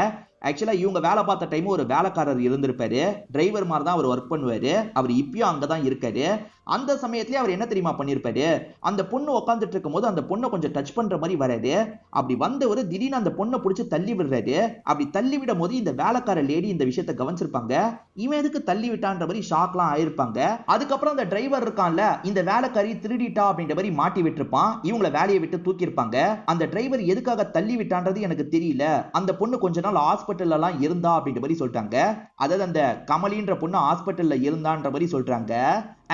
ஆக்சுவலா இவங்க வேலை பார்த்த டைம் ஒரு வேலைக்காரர் இருந்திருப்பாரு. டிரைவர் மாதிரி தான் அவர் ஒர்க் பண்ணுவாரு. அவர் இப்பயும் அங்கதான் இருக்காரு. அந்த சமயத்திலே அவர் என்ன தெரியுமா பண்ணிருப்பாரு, அந்த பொண்ணு உட்காந்துட்டு இருக்கும் போது அந்த பொண்ணை கொஞ்சம் டச் பண்ற மாதிரி வராது. அப்படி வந்தவர் திடீர்னு அந்த பொண்ணை பிடிச்சி தள்ளி விடுறாரு. அப்படி தள்ளி விடும் போது இந்த வேலைக்கார லேடி இந்த விஷயத்தை கவனிச்சிருப்பாங்க. இவன் எதுக்கு தள்ளி விட்டான்ற மாதிரி ஷாக்லாம் ஆயிருப்பாங்க. அதுக்கப்புறம் அந்த டிரைவர் இருக்கான்ல, இந்த வேலைக்காரி திருடிட்டா அப்படின்ற மாதிரி மாட்டி விட்டுருப்பான். இவங்களை வேலையை விட்டு தூக்கி இருப்பாங்க. அந்த டிரைவர் டிரைவர் எதுக்காக தள்ளி விட்டான்றது எனக்கு தெரியல, அந்த பொண்ணு கொஞ்ச நாள் ஹாஸ்பிட்டல்ல எல்லாம் இருந்தா அப்படின்ற மாதிரி சொல்லிட்டாங்க. அதாவது அந்த கமலின்ற பொண்ணு ஹாஸ்பிட்டல்ல இருந்தான்ற மாதிரி சொல்றாங்க.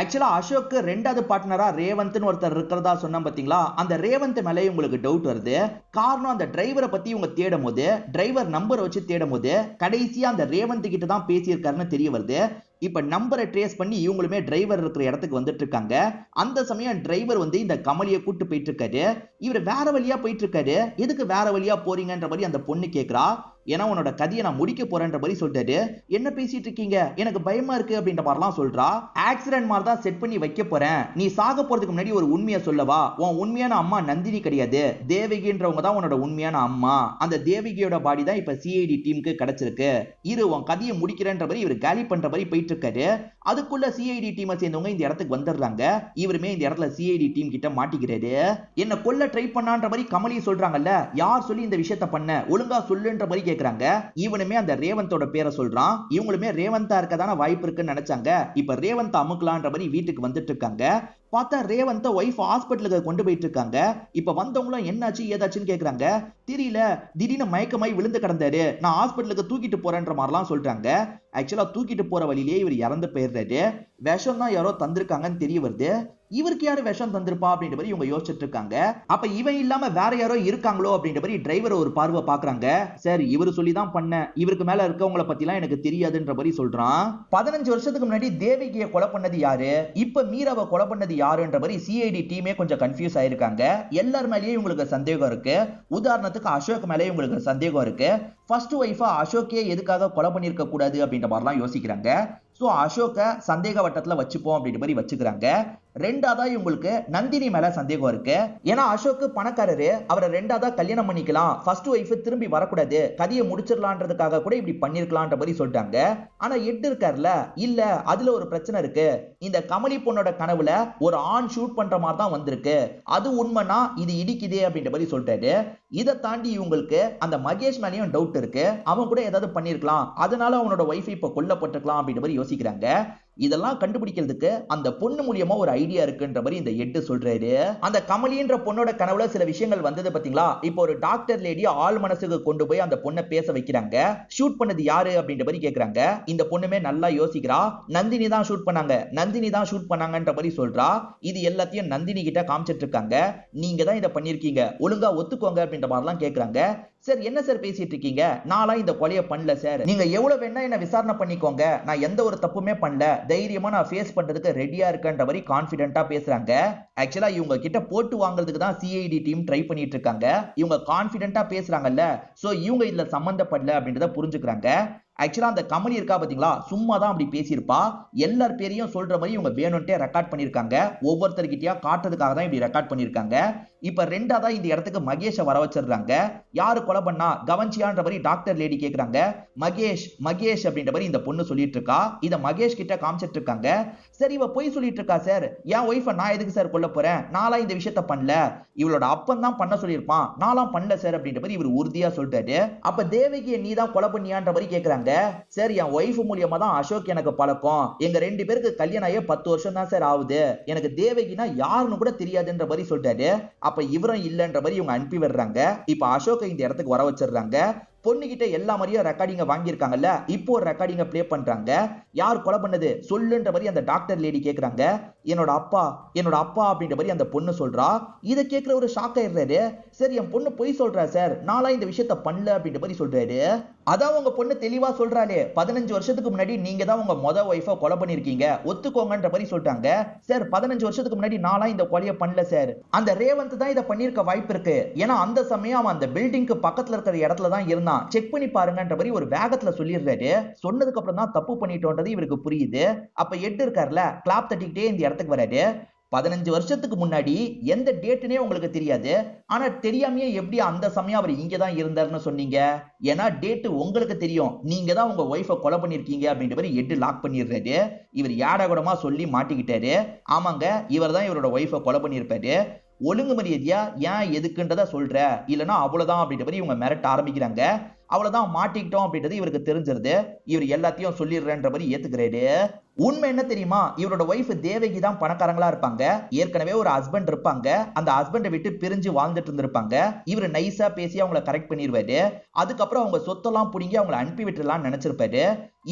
ஆக்சுவலா அசோக்கு ரெண்டாவது பார்ட்னரா ரேவந்த்னு ஒருத்தர் இருக்கிறதா சொன்னா பாத்தீங்களா, அந்த ரேவந்த் மேலே உங்களுக்கு டவுட் வருது. காரணம் அந்த டிரைவரை பத்தி இவங்க தேடும் போது, டிரைவர் நம்பரை வச்சு தேடும் போது கடைசியா அந்த ரேவந்த் கிட்ட தான் பேசியிருக்காருன்னு தெரிய வருது. இப்ப நம்பரை ட்ரேஸ் பண்ணி இவங்களுமே டிரைவர் இருக்கிற இடத்துக்கு வந்துட்டு இருக்காங்க. அந்த சமயம் டிரைவர் வந்து இந்த கமலியை கூட்டு போயிட்டு இருக்காரு. இவர் வேற வழியா போயிட்டு இருக்காரு. எதுக்கு வேற வழியா போறீங்கன்ற மாதிரி அந்த பொண்ணு கேக்குறா. ஏன்னா உன்னோட கதையை நான் முடிக்க போறேன்ற மாதிரி சொல்லிட்டாரு. என்ன பேசிட்டு இருக்கீங்க, எனக்கு பயமா இருக்கு அப்படின்ற மாதிரிலாம் சொல்றா. ஆக்சிடென்ட் மாதிரி தான் செட் பண்ணி வைக்க போறேன், நீ சாக போறதுக்கு முன்னாடி ஒரு உண்மையை சொல்லவா, உன் உண்மையான அம்மா நந்தினி கிடையாது, தேவகின்றவங்க தான் உன்னோட உண்மையான அம்மா. அந்த தேவகியோட பாடி தான் இப்ப சிஐடி டீமுக்கு கிடைச்சிருக்கு, இரு உன் கதையை முடிக்கிறேன்ற மாதிரி இவர் காலி பண்ற மாதிரி போயிட்டு இருக்காரு. அதுக்குள்ள சிஐடி டீமை சேர்ந்தவங்க இந்த இடத்துக்கு வந்துடுறாங்க. இவருமே இந்த இடத்துல சிஐடி டீம் கிட்ட மாட்டிக்கிறாரு. என்ன கொல்ல ட்ரை பண்ணான்ற மாதிரி கமலி சொல்றாங்கல்ல, யார் சொல்லி இந்த விஷயத்த பண்ண, ஒழுங்கா சொல்லுன்ற மாதிரி கேக்குறாங்க. இவனுமே அந்த ரேவந்தோட பேரை சொல்றான். இவங்களுமே ரேவந்தா இருக்கதான வாய்ப்பு இருக்குன்னு நினைச்சாங்க. இப்ப ரேவந்த் அமுக்கலான்ற மாதிரி வீட்டுக்கு வந்துட்டு இருக்காங்க. பார்த்தா ரேவந்த ஒய்ஃப் ஹாஸ்பிட்டலுக்கு கொண்டு போயிட்டு இருக்காங்க. இப்ப வந்தவங்களும் என்னாச்சு ஏதாச்சுன்னு கேக்குறாங்க. தெரியல, திடீர்னு மயக்கமாய் விழுந்து கிடந்தாரு, நான் ஹாஸ்பிட்டலுக்கு தூக்கிட்டு போறேன்ற மாதிரிலாம் சொல்றாங்க. ஆக்சுவலா தூக்கிட்டு போற வழியிலேயே இவர் இறந்து போயிடுறாரு. விஷம் தான் யாரோ தந்திருக்காங்கன்னு தெரிய வருது. இவருக்கு யாரு விஷம் தந்திருப்பா அப்படின்ற மாதிரி இவங்க யோசிச்சுட்டு இருக்காங்க. அப்ப இவன் இல்லாம வேற யாரோ இருக்காங்களோ அப்படின்ற மாதிரி டிரைவர் ஒரு பார்வை பாக்குறாங்க. சார் இவரு சொல்லிதான் பண்ண, இவருக்கு மேல இருக்கவங்கள பத்தி எல்லாம் எனக்கு தெரியாதுன்ற மாதிரி சொல்றான். 15 வருஷத்துக்கு முன்னாடி தேவகியை கொலை பண்ணது யாரு, இப்ப மீராவை கொலை பண்ணது யாருன்ற மாதிரி சிஐடி டீமே கொஞ்சம் கன்ஃபியூஸ் ஆயிருக்காங்க. எல்லார் மேலேயும் உங்களுக்கு சந்தேகம் இருக்கு. உதாரணத்துக்கு அசோக் மேலே உங்களுக்கு சந்தேகம் இருக்கு. ஃபர்ஸ்ட் ஒய்ஃபா அசோக்கே எதுக்காக கொலை பண்ணிருக்க கூடாது அப்படின்ற மாதிரிலாம் யோசிக்கிறாங்க. சோ அசோக்க சந்தேக வட்டத்துல வச்சுப்போம் அப்படின்ற மாதிரி வச்சுக்கிறாங்க. ரெண்டாவதா இவங்களுக்கு நந்தினி மேல சந்தேகம் இருக்கு. ஏன்னா அசோக் பணக்காரரு, அவரை ரெண்டாவதா கல்யாணம் பண்ணிக்கலாம், ஃபர்ஸ்ட் ஒய்ஃப் திரும்பி வரக்கூடாது, கதையை முடிச்சிடலான்றதுக்காக கூட இப்படி பண்ணிருக்கலான்ற மாதிரி சொல்லிட்டாங்க. ஆனா எட்டு இருக்காருல, இல்ல அதுல ஒரு பிரச்சனை இருக்கு. இந்த கமலி பொண்ணோட கனவுல ஒரு ஆண் ஷூட் பண்ற மாதிரி தான் வந்திருக்கு, அது உண்மைனா இது இடிக்குதே அப்படின்ற மாதிரி சொல்லிட்டாரு. இதை தாண்டி இவங்களுக்கு அந்த மகேஷ் மேலேயும் டவுட் இருக்கு. அவன் கூட ஏதாவது பண்ணிருக்கலாம், அதனால அவனோட ஒய்ஃப் இப்ப கொல்லப்பட்டிருக்கலாம் அப்படின்ற மாதிரி யோசிக்கிறாங்க. இதெல்லாம் கண்டுபிடிக்கிறதுக்கு அந்த பொண்ணு மூலியமா ஒரு ஐடியா இருக்குன்ற மாதிரி இந்த எட்டு சொல்றாரு. அந்த கமலின்ற பொண்ணோட கனவுல சில விஷயங்கள் வந்தது பாத்தீங்களா. இப்போ ஒரு டாக்டர் லேடி ஆள் மனசுக்கு கொண்டு போய் அந்த பொண்ணை பேச வைக்கிறாங்க. ஷூட் பண்ணது யாரு அப்படின்ற மாதிரி கேக்குறாங்க. இந்த பொண்ணுமே நல்லா யோசிக்கிறா. நந்தினி தான் ஷூட் பண்ணாங்க, நந்தினி தான் ஷூட் பண்ணாங்கன்ற மாதிரி சொல்றா. இது எல்லாத்தையும் நந்தினி கிட்ட காமிச்சிட்டு இருக்காங்க. நீங்க தான் இதை பண்ணிருக்கீங்க, ஒழுங்கா ஒத்துக்கோங்க அப்படின்ற மாதிரிலாம் கேக்குறாங்க. சார் என்ன சார் பேசிட்டு இருக்கீங்க, நான்லாம் இந்த கொலையை பண்ணல சார், நீங்க எவ்வளவு வேணா என்ன விசாரணை பண்ணிக்கோங்க, நான் எந்த ஒரு தப்புமே பண்ணல, தைரியமா நான் ஃபேஸ் பண்றதுக்கு ரெடியா இருக்கன்ற மாதிரி கான்ஃபிடென்ட்டா பேசுறாங்க. ஆக்சுவலா இவங்க கிட்ட போட்டு வாங்குறதுக்கு தான் சிஐடி டீம் ட்ரை பண்ணிட்டு இருக்காங்க. இவங்க கான்ஃபிடென்ட்டா பேசுறாங்கல்ல, சோ இவங்க இதுல சம்பந்தப்படல அப்படின்றத புரிஞ்சுக்கிறாங்க. ஆக்சுவலா அந்த கமலி இருக்கா பாத்தீங்களா, சும்மா தான் அப்படி பேசியிருப்பா. எல்லார் பேரையும் சொல்ற மாதிரி இவங்க வேணும்ட்டே ரெக்கார்ட் பண்ணிருக்காங்க. ஒவ்வொருத்தர்கிட்டயா காட்டுறதுக்காக தான் இப்படி ரெக்கார்ட் பண்ணிருக்காங்க. இப்ப ரெண்டாவதா இந்த இடத்துக்கு மகேஷை வர வச்சிடுறாங்க. யாரு கொலை பண்ணா கவனிச்சியான்ற மாதிரி டாக்டர் லேடி கேக்குறாங்க. மகேஷ் மகேஷ் அப்படின்ற மாதிரி இந்த பொண்ணு சொல்லிட்டு இருக்கா. இத மகேஷ் கிட்ட காமிச்சிட்டு இருக்காங்க. சரி இவ போய் சொல்லிட்டு இருக்கா சார், என் ஒய்ஃபை நான் எதுக்கு சார் கொல்ல போறேன், நான்லாம் இந்த விஷயத்த பண்ணல, இவளோட அப்பன் தான் பண்ண சொல்லியிருப்பான், நான்லாம் பண்ணல சார் அப்படின்ற மாதிரி இவர் உறுதியா சொல்லிட்டாரு. அப்ப தேவகியை நீ தான் கொலை பண்ணியான்ற மாதிரி கேக்குறாங்க. சார் என் ஒய்ஃப் மூலியமா தான் அசோக் எனக்கு பழக்கம், எங்க ரெண்டு பேருக்கு கல்யாணம் ஆகி 10 வருஷம் தான் சார் ஆகுது, எனக்கு தேவகினா யாருன்னு கூட தெரியாதுன்ற மாதிரி சொல்லிட்டாரு. அப்ப இவரும் இல்லன்ற மாதிரி இவங்க அனுப்பி விடுறாங்க. இப்ப அசோக் இந்த இடத்துக்கு வர வச்சிடுறாங்க. பொண்ணுகிட்ட எல்லா மாதிரியும் ரெக்கார்டிங்க வாங்கியிருக்காங்கல்ல, இப்போ ஒரு ரெக்கார்டிங்க பிளே பண்றாங்க. யார் கொலை பண்ணது சொல்லுன்ற மாதிரி அந்த டாக்டர் லேடி கேக்குறாங்க. என்னோட அப்பா என்னோட அப்பா அப்படின்ற மாதிரி அந்த பொண்ணு சொல்றா. இதை கேட்கிற ஒரு ஷாக் ஆயிடுறாரு. சரி என் பொண்ணு பொய் சொல்றா சார், நாளா இந்த விஷயத்த பண்ணல அப்படின்ற மாதிரி சொல்றாரு. அதான் உங்க பொண்ணு தெளிவா சொல்றாளே, 15 வருஷத்துக்கு முன்னாடி நீங்க தான் உங்க மொத ஒய்ஃபை கொலை பண்ணிருக்கீங்க, ஒத்துக்கோங்கன்ற மாதிரி சொல்லிட்டாங்க. சார் 15 வருஷத்துக்கு முன்னாடி நாளா இந்த கொலையை பண்ணல சார், அந்த ரேவந்த் தான் இதை பண்ணிருக்க வாய்ப்பு இருக்கு, ஏன்னா அந்த சமயம் அவன் அந்த பில்டிங்க்கு பக்கத்துல இருக்கிற இடத்துல தான் இருந்தான், செக் பண்ணி பாருங்கன்ற மாதிரி ஒரு வேகத்துல சொல்லிடுறாரு. சொன்னதுக்கு அப்புறம் தான் தப்பு பண்ணிட்டோன்றது இவருக்கு புரியுது. அப்ப எட்டு இருக்காருல, கிளாப் தட்டிக்கிட்டே இந்த இடத்துக்கு வராரு. 15 வருஷத்துக்கு முன்னாடி எந்த டேட்னே உங்களுக்கு தெரியாது, ஆனா தெரியாமையே எப்படி அந்த சமயம் அவர் இங்க தான் இருந்தாருன்னு சொன்னீங்க, ஏன்னா டேட் உங்களுக்கு தெரியும், நீங்க தான் உங்க ஒய்ஃபை கொலை பண்ணிருக்கீங்க அப்படின்ற மாதிரி எட்டு லாக் பண்ணிடுறாரு. இவர் யாடகூடமா சொல்லி மாட்டிக்கிட்டாரு. ஆமாங்க, இவர் தான் இவரோட ஒய்ஃபை கொலை பண்ணியிருப்பாரு. ஒழுங்கு மரியாதையா ஏன் எதுக்குன்றத சொல்ற, இல்லைன்னா அவ்வளவுதான் அப்படின்ற மாதிரி இவங்க மிரட்ட ஆரம்பிக்கிறாங்க. அவ்வளவுதான் மாட்டிக்கிட்டோம் அப்படின்றது இவருக்கு தெரிஞ்சிருது. இவர் எல்லாத்தையும் சொல்லிடுறேன்ற மாதிரி ஏத்துக்கிறாரு. உண்மை என்ன தெரியுமா, இவரோட ஒய்ஃப் தேவகி தான் பணக்காரங்களா இருப்பாங்க. ஏற்கனவே ஒரு ஹஸ்பண்ட் இருப்பாங்க. அந்த ஹஸ்பண்டை விட்டு பிரிஞ்சு வாழ்ந்துட்டு இருந்திருப்பாங்க. இவர் நைஸா பேசி அவங்கள கரெக்ட் பண்ணிடுவாரு. அதுக்கப்புறம் அவங்க சொத்தெல்லாம் புடுங்கி அவங்கள அனுப்பி விட்டுலாம் நினைச்சிருப்பாரு.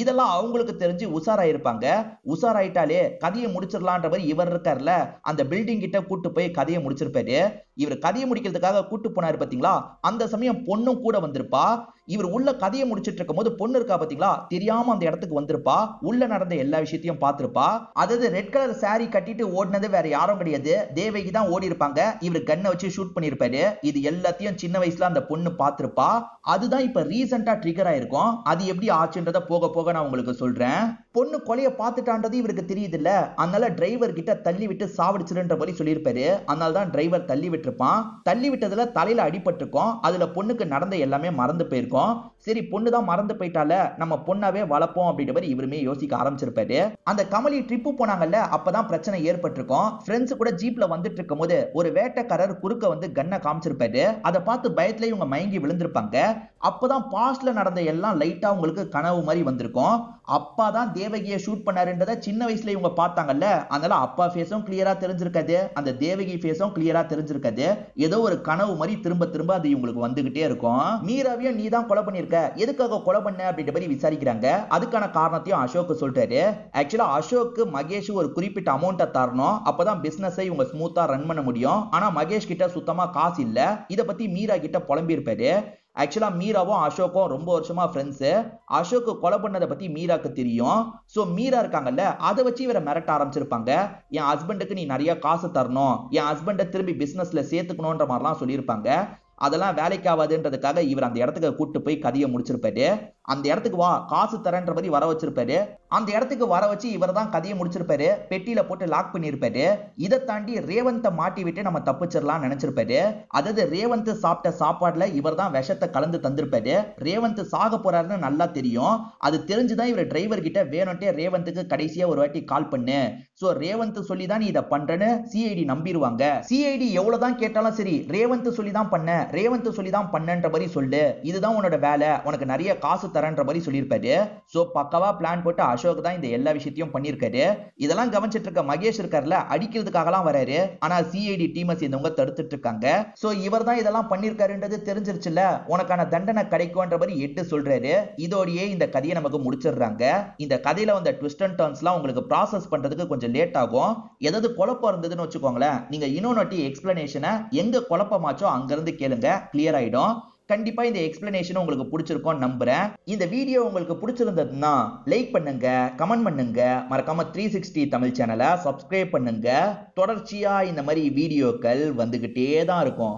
இதெல்லாம் அவங்களுக்கு தெரிஞ்சு உஷாராயிருப்பாங்க. உஷாராயிட்டாலே கதையை முடிச்சிடலான்ற மாதிரி இவர் இருக்கார்ல, அந்த பில்டிங் கிட்ட கூட்டு போய் கதையை முடிச்சிருப்பாரு. இவர் கதையை முடிக்கிறதுக்காக கூட்டு போனாரு பாத்தீங்களா, அந்த சமயம் பொண்ணும் கூட வந்திருப்பா. இவர் உள்ள கதையை முடிச்சிட்டு இருக்கும் போது பொண்ணு இருக்கா பாத்தீங்களா, தெரியாம அந்த இடத்துக்கு வந்திருப்பா. உள்ள நடந்த எல்லா விஷயத்தையும் பார்த்திருப்பா. அதாவது ரெட் கலர் சாரி கட்டிட்டு ஓடினது வேற யாரும் கிடையாது, தேவகி தான் ஓடி இருப்பாங்க. இவர் கண்ணை வச்சு ஷூட் பண்ணிருப்பாரு. இது எல்லாத்தையும் சின்ன வயசுல அந்த பொண்ணு பார்த்திருப்பா. அதுதான் இப்ப ரீசெண்டா ட்ரிகர் ஆயிருக்கும். அது எப்படி ஆச்சுன்றத போக போக நான் உங்களுக்கு சொல்றேன். பொண்ணு கொலைய பார்த்துட்டான்றது இவருக்கு தெரியுது இல்ல, அதனால டிரைவர் கிட்ட தள்ளி விட்டு சாவடிச்சிருன்ற மாதிரி சொல்லியிருப்பாரு. அதனால தான் டிரைவர் தள்ளி விட்டுருப்பான். தள்ளி விட்டதுல தலையில அடிபட்டிருக்கும். அதுல பொண்ணுக்கு நடந்த எல்லாமே மறந்து போயிருக்கும். சரி, பொண்ணு தான் மறந்து போயிட்டால, நம்ம பொண்ணாவே வளர்ப்போம் அப்படின்ற மாதிரி இவருமே யோசிக்க ஆரம்பிச்சிருப்பாரு. அந்த கமலி ட்ரிப்பு போனாங்கல்ல, அப்பதான் பிரச்சனை ஏற்பட்டிருக்கும். ஃப்ரெண்ட்ஸ் கூட ஜீப்ல வந்துட்டு இருக்கும் போது ஒரு வேட்டைக்காரர் குறுக்க வந்து கண்ணை காமிச்சிருப்பாரு. அதை பார்த்து பயத்துல இவங்க மயங்கி விழுந்திருப்பாங்க. அப்பதான் பாஸ்ட்ல நடந்த எல்லாம் லைட்டா உங்களுக்கு கனவு மாதிரி வந்திருக்கும். அப்பா தான் தேவகியை ஷூட் பண்ணாருன்றத சின்ன வயசுல இவங்க பார்த்தாங்கல்ல, அதனால அப்பா ஃபேஸும் கிளியரா தெரிஞ்சிருக்காது, அந்த தேவகி ஃபேஸும் கிளியரா தெரிஞ்சிருக்காது. ஏதோ ஒரு கனவு மாதிரி திரும்ப திரும்ப அது இவங்களுக்கு வந்துகிட்டே இருக்கும். மீராவையும் நீ தான் கொலை பண்ணிருக்க, எதுக்காக கொலை பண்ண அப்படின்ற மாதிரி விசாரிக்கிறாங்க. அதுக்கான காரணத்தையும் அசோக் சொல்றாரு. ஆக்சுவலா அசோக் மகேஷ் ஒரு குறிப்பிட்ட அமௌண்ட்டை தரணும், அப்பதான் பிசினஸை இவங்க ஸ்மூத்தா ரன் பண்ண முடியும். ஆனா மகேஷ் கிட்ட சுத்தமா காசு இல்ல. இத பத்தி மீரா கிட்ட புலம்பி இருப்பாரு. ஆக்சுவலா மீராவும் அசோக்கும் ரொம்ப வருஷமா ஃப்ரெண்ட்ஸ். அசோக் கொலை பண்ணதை பத்தி மீராக்கு தெரியும். சோ மீரா இருக்காங்கல்ல, அதை வச்சு இவரை மிரட்ட ஆரம்பிச்சிருப்பாங்க. என் ஹஸ்பண்டுக்கு நீ நிறைய காசு தரணும், என் ஹஸ்பண்டை திரும்பி பிசினஸ்ல சேர்த்துக்கணும்ன்ற மாதிரிலாம் சொல்லியிருப்பாங்க. அதெல்லாம் வேலைக்கு ஆகாதுன்றதுக்காக இவர் அந்த இடத்துக்கு கூட்டு போய் கதையை முடிச்சிருப்பாரு. அந்த இடத்துக்கு வா, காசு தரேன்ற மாதிரி வர வச்சிருப்பாரு. அந்த இடத்துக்கு வர வச்சு இவர் தான் கதையை முடிச்சிருப்பாரு. பெட்டியில போட்டு லாக் பண்ணிருப்பாரு. இதை தாண்டி ரேவந்தை மாட்டி விட்டு நம்ம தப்பிச்சிடலாம் நினைச்சிருப்பாரு. அதாவது ரேவந்த் சாப்பிட்ட சாப்பாடுல இவர் தான் விஷத்தை கலந்து தந்திருப்பாரு. ரேவந்த் சாக போறாருன்னு நல்லா தெரியும். அது தெரிஞ்சுதான் இவர் டிரைவர் கிட்ட வேணும்ட்டே ரேவந்துக்கு கடைசியா ஒரு வாட்டி கால் பண்ணு, சோ ரேவந்த் சொல்லி தான் நீ இதை பண்றேன்னு சிஐடி நம்பிடுவாங்க. சிஐடி எவ்வளவுதான் கேட்டாலும் சரி, ரேவந்த் சொல்லி தான் பண்ண, ரேவந்த் சொல்லி தான் பண்ணன்ற மாதிரி சொல்லு, இதுதான் உன்னோட வேலை, உனக்கு நிறைய காசு தரன்ற மாதிரி சொல்லியிருப்பாரு. சோ பக்கவா பிளான் போட்டு அசோக் தான் இந்த எல்லா விஷயத்தையும் பண்ணிருக்காரு. இதெல்லாம் கவனிச்சிட்டு இருக்க மகேஷ் இருக்காருல, அடிக்கிறதுக்காகலாம் வராரு. ஆனா சிஐடி டீமை சேர்ந்தவங்க தடுத்துட்டு இருக்காங்க. சோ இவர் தான் இதெல்லாம் பண்ணிருக்காருன்றது தெரிஞ்சிருச்சுல, உனக்கான தண்டனை கிடைக்கும்ன்ற மாதிரி எட்டு சொல்றாரு. இதோடயே இந்த கதையை நமக்கு முடிச்சிடுறாங்க. இந்த கதையில வந்த ட்விஸ்ட் அண்ட் டர்ன்ஸ்லாம் உங்களுக்கு ப்ராசஸ் பண்றதுக்கு கொஞ்சம் லேட் ஆகும். ஏதாவது குழப்பம் இருந்ததுன்னு வச்சுக்கோங்களேன், நீங்க இன்னொன்னு எக்ஸ்பிளனேஷனை எங்க குழப்பமாச்சோ அங்க இருந்து கேளுங்க, கிளியர் ஆயிடும். கண்டிப்பா இந்த எக்ஸ்பிளனேஷன் உங்களுக்கு பிடிச்சிருக்கும் நம்புறேன். இந்த வீடியோ உங்களுக்கு பிடிச்சிருந்ததுன்னா லைக் பண்ணுங்க, கமெண்ட் பண்ணுங்க, மறக்காம 360 தமிழ் சேனலை சப்ஸ்கிரைப் பண்ணுங்க. தொடர்ச்சியா இந்த மாதிரி வீடியோக்கள் வந்துகிட்டே தான் இருக்கும்.